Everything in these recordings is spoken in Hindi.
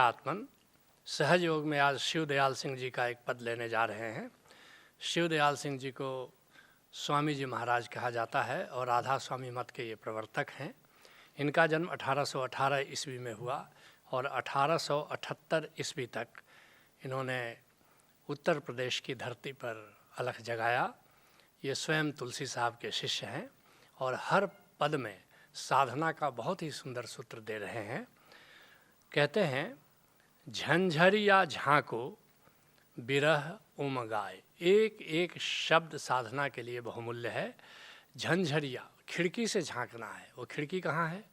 आत्मन सहज योग में आज शिव दयाल सिंह जी का एक पद लेने जा रहे हैं। शिव दयाल सिंह जी को स्वामी जी महाराज कहा जाता है और राधा स्वामी मत के ये प्रवर्तक हैं। इनका जन्म 1818 ईस्वी में हुआ और 1878 ईस्वी तक इन्होंने उत्तर प्रदेश की धरती पर अलख जगाया। ये स्वयं तुलसी साहब के शिष्य हैं और हर पद में साधना का बहुत ही सुंदर सूत्र दे रहे हैं। कहते हैं झंझरिया झांको बिरह उमगाए। एक एक शब्द साधना के लिए बहुमूल्य है। झंझरिया खिड़की से झांकना है। वो खिड़की कहाँ है?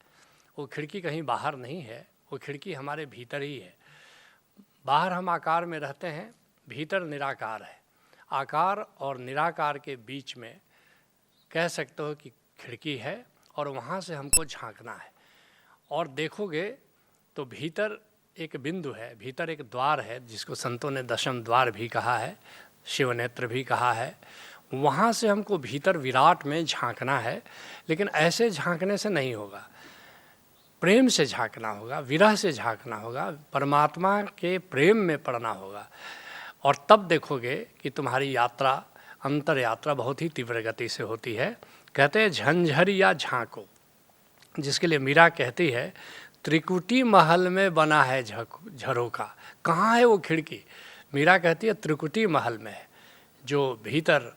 वो खिड़की कहीं बाहर नहीं है, वो खिड़की हमारे भीतर ही है। बाहर हम आकार में रहते हैं, भीतर निराकार है। आकार और निराकार के बीच में कह सकते हो कि खिड़की है और वहाँ से हमको झांकना है। और देखोगे तो भीतर एक बिंदु है, भीतर एक द्वार है जिसको संतों ने दशम द्वार भी कहा है, शिव नेत्र भी कहा है। वहाँ से हमको भीतर विराट में झांकना है। लेकिन ऐसे झांकने से नहीं होगा, प्रेम से झांकना होगा, विरह से झांकना होगा, परमात्मा के प्रेम में पड़ना होगा। और तब देखोगे कि तुम्हारी यात्रा, अंतर यात्रा बहुत ही तीव्र गति से होती है। कहते हैं झंझरिया झांको, जिसके लिए मीरा कहती है त्रिकुटी महल में बना है झरोका। कहाँ है वो खिड़की? मीरा कहती है त्रिकुटी महल में है, जो भीतर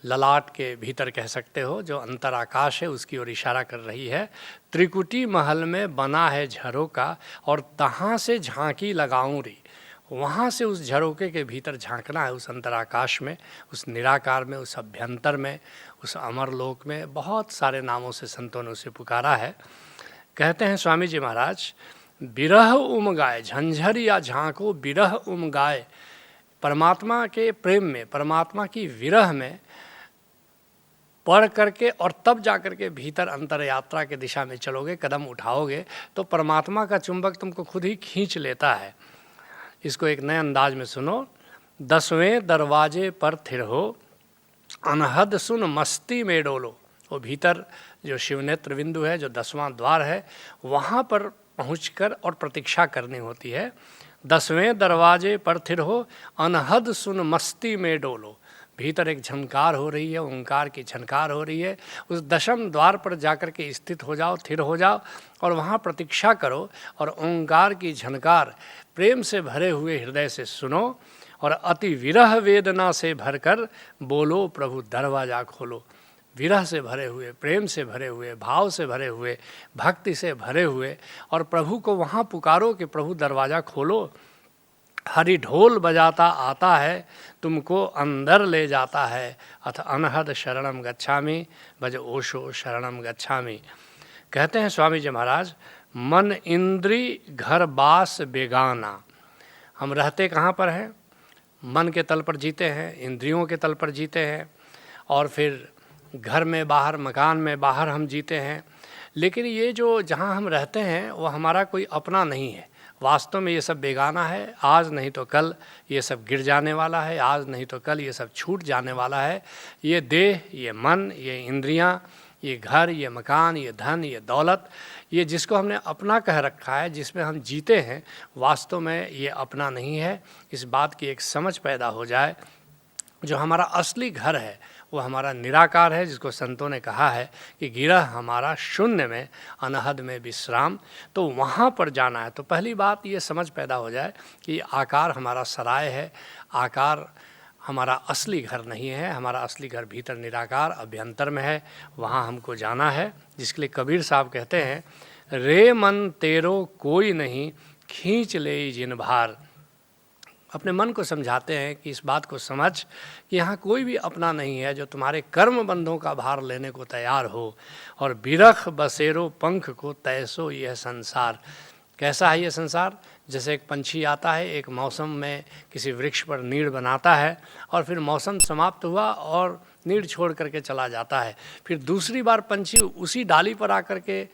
ललाट के भीतर कह सकते हो, जो अंतर आकाश है उसकी ओर इशारा कर रही है। त्रिकुटी महल में बना है झरोका और तहाँ से झांकी लगाऊं री। वहाँ से उस झरोके के भीतर झांकना है, उस अंतराकाश में, उस निराकार में, उस अभ्यंतर में, उस अमर लोक में। बहुत सारे नामों से संतों ने उसे पुकारा है। कहते हैं स्वामी जी महाराज बिरह उमगाए, झंझरिया झांको बिरह उमगाए। परमात्मा के प्रेम में, परमात्मा की विरह में पढ़ करके और तब जा कर के भीतर अंतर यात्रा के दिशा में चलोगे, कदम उठाओगे तो परमात्मा का चुंबक तुमको खुद ही खींच लेता है। इसको एक नए अंदाज में सुनो। 10वें दरवाजे पर थिर हो, अनहद सुन मस्ती में डोलो। वो भीतर जो शिवनेत्र बिंदु है, जो 10वां द्वार है, वहाँ पर पहुँचकर और प्रतीक्षा करनी होती है। 10वें दरवाजे पर थिर हो, अनहद सुन मस्ती में डोलो। भीतर एक झनकार हो रही है, ओंकार की झनकार हो रही है। उस दशम द्वार पर जाकर के स्थित हो जाओ, थिर हो जाओ और वहाँ प्रतीक्षा करो और ओंकार की झनकार प्रेम से भरे हुए हृदय से सुनो और अति विरह वेदना से भरकर बोलो प्रभु दरवाजा खोलो। विरह से भरे हुए, प्रेम से भरे हुए, भाव से भरे हुए, भक्ति से भरे हुए और प्रभु को वहाँ पुकारो कि प्रभु दरवाज़ा खोलो। हरि ढोल बजाता आता है, तुमको अंदर ले जाता है। अथ अनहद शरणम गच्छामि, भज ओशो शरणम गच्छामि। कहते हैं स्वामी जी महाराज मन इंद्री घर बास बेगाना। हम रहते कहाँ पर हैं? मन के तल पर जीते हैं, इंद्रियों के तल पर जीते हैं और फिर घर में बाहर, मकान में बाहर हम जीते हैं। लेकिन ये जो जहाँ हम रहते हैं वो हमारा कोई अपना नहीं है। वास्तव में ये सब बेगाना है। आज नहीं तो कल ये सब गिर जाने वाला है, आज नहीं तो कल ये सब छूट जाने वाला है। ये देह, ये मन, ये इंद्रियाँ, ये घर, ये मकान, ये धन, ये दौलत, ये जिसको हमने अपना कह रखा है, जिसमें हम जीते हैं, वास्तव में ये अपना नहीं है। इस बात की एक समझ पैदा हो जाए। जो हमारा असली घर है वो हमारा निराकार है, जिसको संतों ने कहा है कि गिरह हमारा शून्य में, अनहद में विश्राम। तो वहाँ पर जाना है। तो पहली बात ये समझ पैदा हो जाए कि आकार हमारा सराय है, आकार हमारा असली घर नहीं है। हमारा असली घर भीतर निराकार अभ्यंतर में है, वहाँ हमको जाना है। जिसके लिए कबीर साहब कहते हैं रे मन तेरो कोई नहीं, खींच ले जिन भार। अपने मन को समझाते हैं कि इस बात को समझ कि यहाँ कोई भी अपना नहीं है जो तुम्हारे कर्म बंधों का भार लेने को तैयार हो। और बिरख बसेरो पंख को तैसो यह संसार। कैसा है ये संसार? जैसे एक पंछी आता है, एक मौसम में किसी वृक्ष पर नीड़ बनाता है और फिर मौसम समाप्त हुआ और नीड़ छोड़ करके चला जाता है। फिर दूसरी बार पंछी उसी डाली पर आकर के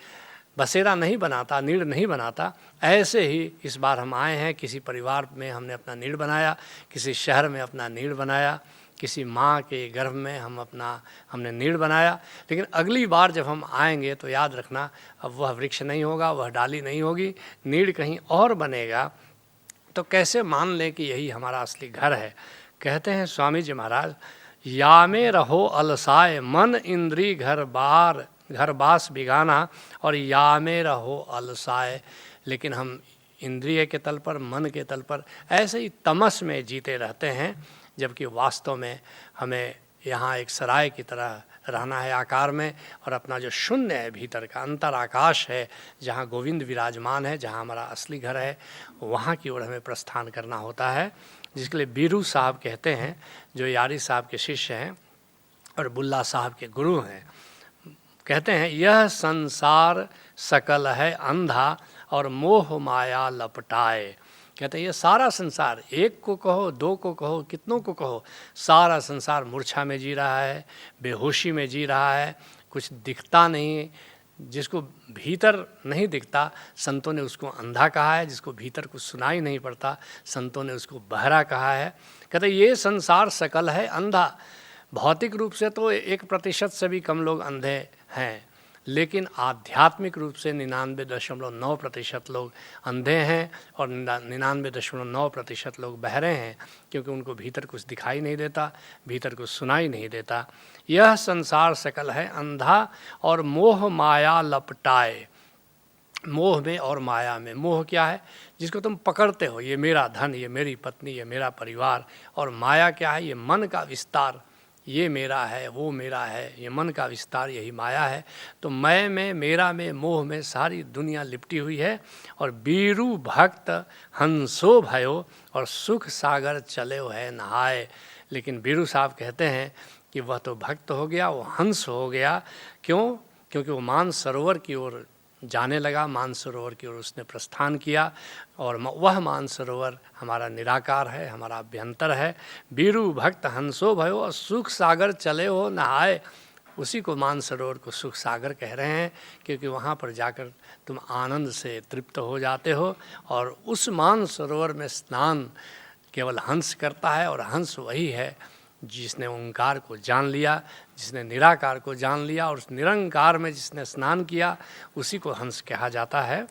बसेरा नहीं बनाता, नीड़ नहीं बनाता। ऐसे ही इस बार हम आए हैं, किसी परिवार में हमने अपना नीड़ बनाया, किसी शहर में अपना नीड़ बनाया, किसी माँ के गर्भ में हमने नीड़ बनाया, लेकिन अगली बार जब हम आएंगे तो याद रखना अब वह वृक्ष नहीं होगा, वह डाली नहीं होगी, नीड़ कहीं और बनेगा। तो कैसे मान लें कि यही हमारा असली घर है? कहते हैं स्वामी जी महाराज, या में रहो अलसाए मन इंद्री घर बास बिगाना, और या में रहो अलसाए। लेकिन हम इंद्रिय के तल पर, मन के तल पर ऐसे ही तमस में जीते रहते हैं, जबकि वास्तव में हमें यहाँ एक सराय की तरह रहना है आकार में, और अपना जो शून्य है भीतर का अंतर आकाश है, जहाँ गोविंद विराजमान है, जहाँ हमारा असली घर है, वहाँ की ओर हमें प्रस्थान करना होता है। जिसके लिए बीरू साहब कहते हैं, जो यारी साहब के शिष्य हैं और बुल्ला साहब के गुरु हैं, कहते हैं यह संसार सकल है अंधा और मोह माया लपटाए। कहते हैं ये सारा संसार, एक को कहो, दो को कहो, कितनों को कहो, सारा संसार मूर्छा में जी रहा है, बेहोशी में जी रहा है, कुछ दिखता नहीं। जिसको भीतर नहीं दिखता, संतों ने उसको अंधा कहा है। जिसको भीतर कुछ सुनाई नहीं पड़ता, संतों ने उसको बहरा कहा है। कहते ये संसार सकल है अंधा। भौतिक रूप से तो 1% से भी कम लोग अंधे हैं, लेकिन आध्यात्मिक रूप से 99.9% लोग अंधे हैं और 99.9% लोग बहरे हैं, क्योंकि उनको भीतर कुछ दिखाई नहीं देता, भीतर कुछ सुनाई नहीं देता। यह संसार सकल है अंधा और मोह माया लपटाए। मोह में और माया में, मोह क्या है? जिसको तुम पकड़ते हो, ये मेरा धन, ये मेरी पत्नी, ये मेरा परिवार। और माया क्या है? ये मन का विस्तार, ये मेरा है, वो मेरा है, ये मन का विस्तार, यही माया है। तो मैं में, मेरा में, मोह में सारी दुनिया लिपटी हुई है। और बीरू भक्त हंसो भयो और सुख सागर चले है नहाए। लेकिन बीरू साहब कहते हैं कि वह तो भक्त हो गया, वो हंस हो गया। क्यों? क्योंकि वो मानसरोवर की ओर जाने लगा, मानसरोवर की ओर उसने प्रस्थान किया, और वह मानसरोवर हमारा निराकार है, हमारा अभ्यंतर है। बीरू भक्त हंसो भयो और सुख सागर चले हो नहाए। उसी को मानसरोवर को सुख सागर कह रहे हैं, क्योंकि वहाँ पर जाकर तुम आनंद से तृप्त हो जाते हो। और उस मानसरोवर में स्नान केवल हंस करता है, और हंस वही है जिसने ओंकार को जान लिया, जिसने निराकार को जान लिया, और उस निरंकार में जिसने स्नान किया, उसी को हंस कहा जाता है।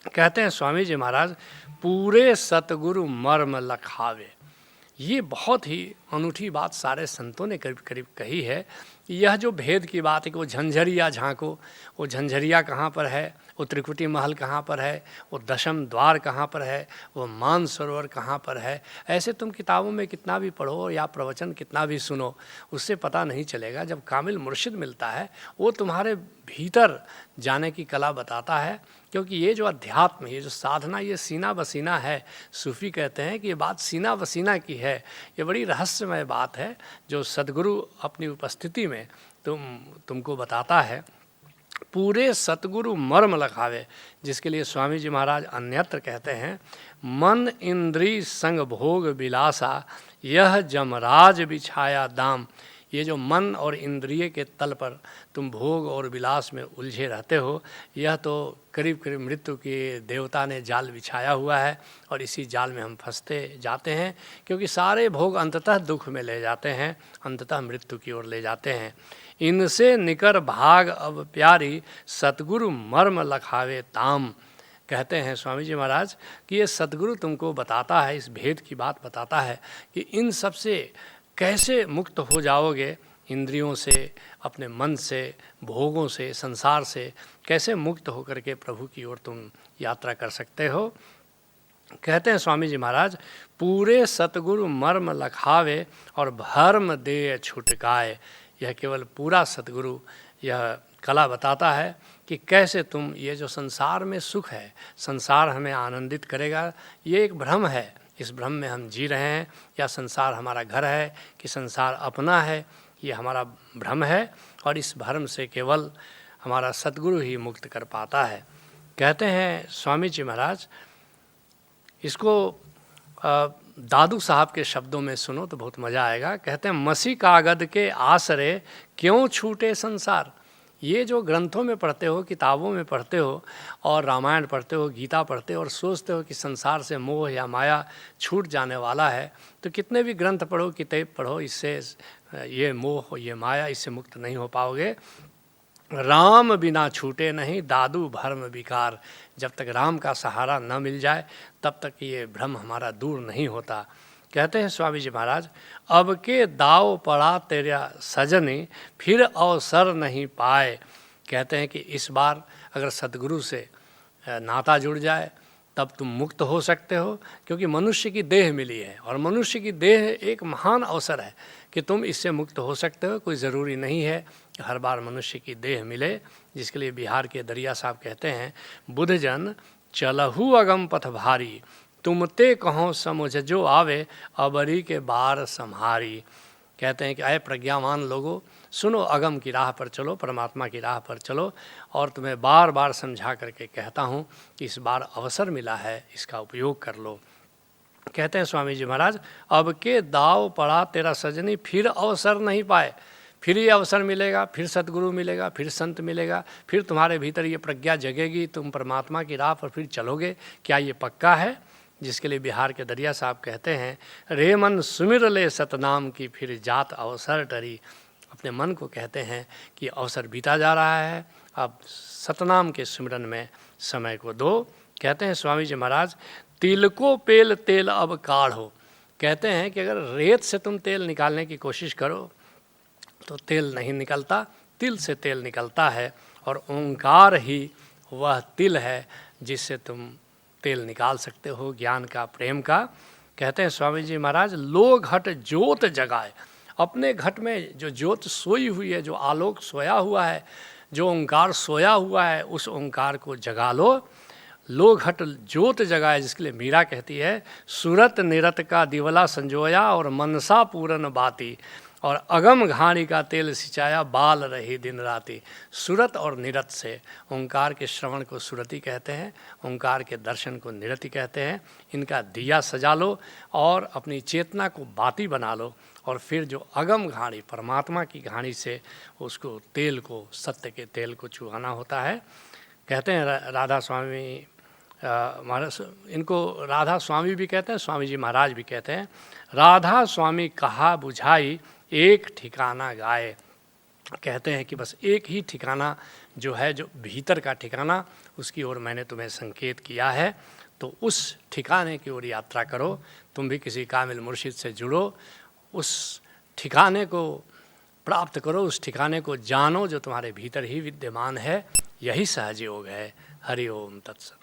कहते हैं स्वामी जी महाराज, पूरे सतगुरु मर्म लखावे। ये बहुत ही अनूठी बात सारे संतों ने करीब करीब कही है। यह जो भेद की बात है कि वो झंझरिया झांको, वो झंझरिया कहाँ पर है, वो त्रिकुटी महल कहाँ पर है, वो दशम द्वार कहाँ पर है, वो मानसरोवर कहाँ पर है, ऐसे तुम किताबों में कितना भी पढ़ो या प्रवचन कितना भी सुनो, उससे पता नहीं चलेगा। जब कामिल मुर्शिद मिलता है, वो तुम्हारे भीतर जाने की कला बताता है। क्योंकि ये जो अध्यात्म, ये जो साधना, ये सीना बसीना है। सूफी कहते हैं कि ये बात सीना बसीना की है। ये बड़ी रहस्यमय बात है, जो सद्गुरु अपनी उपस्थिति में तुमको बताता है। पूरे सतगुरु मर्म लखावे, जिसके लिए स्वामी जी महाराज अन्यत्र कहते हैं, मन इंद्री संग भोग विलासा यह जमराज बिछाया दाम। ये जो मन और इंद्रिय के तल पर तुम भोग और विलास में उलझे रहते हो, यह तो करीब करीब मृत्यु के देवता ने जाल बिछाया हुआ है, और इसी जाल में हम फंसते जाते हैं। क्योंकि सारे भोग अंततः दुख में ले जाते हैं, अंततः मृत्यु की ओर ले जाते हैं। इनसे निकर भाग अब प्यारी सतगुरु मर्म लखावे ताम। कहते हैं स्वामी जी महाराज कि ये सतगुरु तुमको बताता है, इस भेद की बात बताता है कि इन सब से कैसे मुक्त हो जाओगे, इंद्रियों से, अपने मन से, भोगों से, संसार से कैसे मुक्त होकर के प्रभु की ओर तुम यात्रा कर सकते हो। कहते हैं स्वामी जी महाराज, पूरे सतगुरु मर्म लखावे और भर्म दे छुटकाए। यह केवल पूरा सतगुरु यह कला बताता है कि कैसे तुम, ये जो संसार में सुख है, संसार हमें आनंदित करेगा, ये एक भ्रम है। इस भ्रम में हम जी रहे हैं, या संसार हमारा घर है कि संसार अपना है, ये हमारा भ्रम है। और इस भ्रम से केवल हमारा सतगुरु ही मुक्त कर पाता है। कहते हैं स्वामी जी महाराज, इसको दादू साहब के शब्दों में सुनो तो बहुत मज़ा आएगा। कहते हैं, मसी कागद के आसरे क्यों छूटे संसार। ये जो ग्रंथों में पढ़ते हो, किताबों में पढ़ते हो और रामायण पढ़ते हो, गीता पढ़ते हो और सोचते हो कि संसार से मोह या माया छूट जाने वाला है, तो कितने भी ग्रंथ पढ़ो, किताब पढ़ो, इससे ये मोह, ये माया, इससे मुक्त नहीं हो पाओगे। राम बिना छूटे नहीं दादू भ्रम विकार। जब तक राम का सहारा न मिल जाए तब तक ये भ्रम हमारा दूर नहीं होता। कहते हैं स्वामी जी महाराज, अब के दाव पड़ा तेरा सजनी फिर अवसर नहीं पाए। कहते हैं कि इस बार अगर सतगुरु से नाता जुड़ जाए तब तुम मुक्त हो सकते हो, क्योंकि मनुष्य की देह मिली है और मनुष्य की देह एक महान अवसर है कि तुम इससे मुक्त हो सकते हो। कोई ज़रूरी नहीं है कि हर बार मनुष्य की देह मिले, जिसके लिए बिहार के दरिया साहब कहते हैं, बुध जन चलहु अगम पथ भारी, तुमते कहो समुझ जो आवे अबरी के बार संहारी। कहते हैं कि आए प्रज्ञावान लोगों, सुनो, अगम की राह पर चलो, परमात्मा की राह पर चलो, और तुम्हें बार बार समझा करके कहता हूँ कि इस बार अवसर मिला है, इसका उपयोग कर लो। कहते हैं स्वामी जी महाराज, अब के दाव पड़ा तेरा सजनी फिर अवसर नहीं पाए। फिर ये अवसर मिलेगा, फिर सतगुरु मिलेगा, फिर संत मिलेगा, फिर तुम्हारे भीतर ये प्रज्ञा जगेगी, तुम परमात्मा की राह पर फिर चलोगे। क्या ये पक्का है? जिसके लिए बिहार के दरिया साहब कहते हैं, रे मन सुमिर ले सतनाम की फिर जात अवसर डरी। अपने मन को कहते हैं कि अवसर बीता जा रहा है, अब सतनाम के सुमिरन में समय को दो। कहते हैं स्वामी जी महाराज, तिल को पेल तेल अब काढ़ो। कहते हैं कि अगर रेत से तुम तेल निकालने की कोशिश करो तो तेल नहीं निकलता, तिल से तेल निकलता है, और ओंकार ही वह तिल है जिससे तुम तेल निकाल सकते हो, ज्ञान का, प्रेम का। कहते हैं स्वामी जी महाराज, लो घट ज्योत जगाए। अपने घट में जो ज्योत सोई हुई है, जो आलोक सोया हुआ है, जो ओंकार सोया हुआ है, उस ओंकार को जगा लो। लो घट ज्योत जगाए, जिसके लिए मीरा कहती है, सुरत निरत का दिवला संजोया और मनसा पूरन बाती, और अगम घाणी का तेल सिंचाया बाल रही दिन राती। सुरत और निरत से, ओंकार के श्रवण को सुरति कहते हैं, ओंकार के दर्शन को निरति कहते हैं। इनका दिया सजा लो और अपनी चेतना को बाती बना लो, और फिर जो अगम घाणी, परमात्मा की घाणी से उसको तेल को, सत्य के तेल को चुहाना होता है। कहते हैं राधा स्वामी महाराज, इनको राधा स्वामी भी कहते हैं, स्वामी जी महाराज भी कहते हैं, राधा स्वामी कहा बुझाई एक ठिकाना गाए। कहते हैं कि बस एक ही ठिकाना जो है, जो भीतर का ठिकाना, उसकी ओर मैंने तुम्हें संकेत किया है, तो उस ठिकाने की ओर यात्रा करो। तुम भी किसी कामिल मुर्शिद से जुड़ो, उस ठिकाने को प्राप्त करो, उस ठिकाने को जानो जो तुम्हारे भीतर ही विद्यमान है। यही सहज योग है। हरि ओम तत्सत।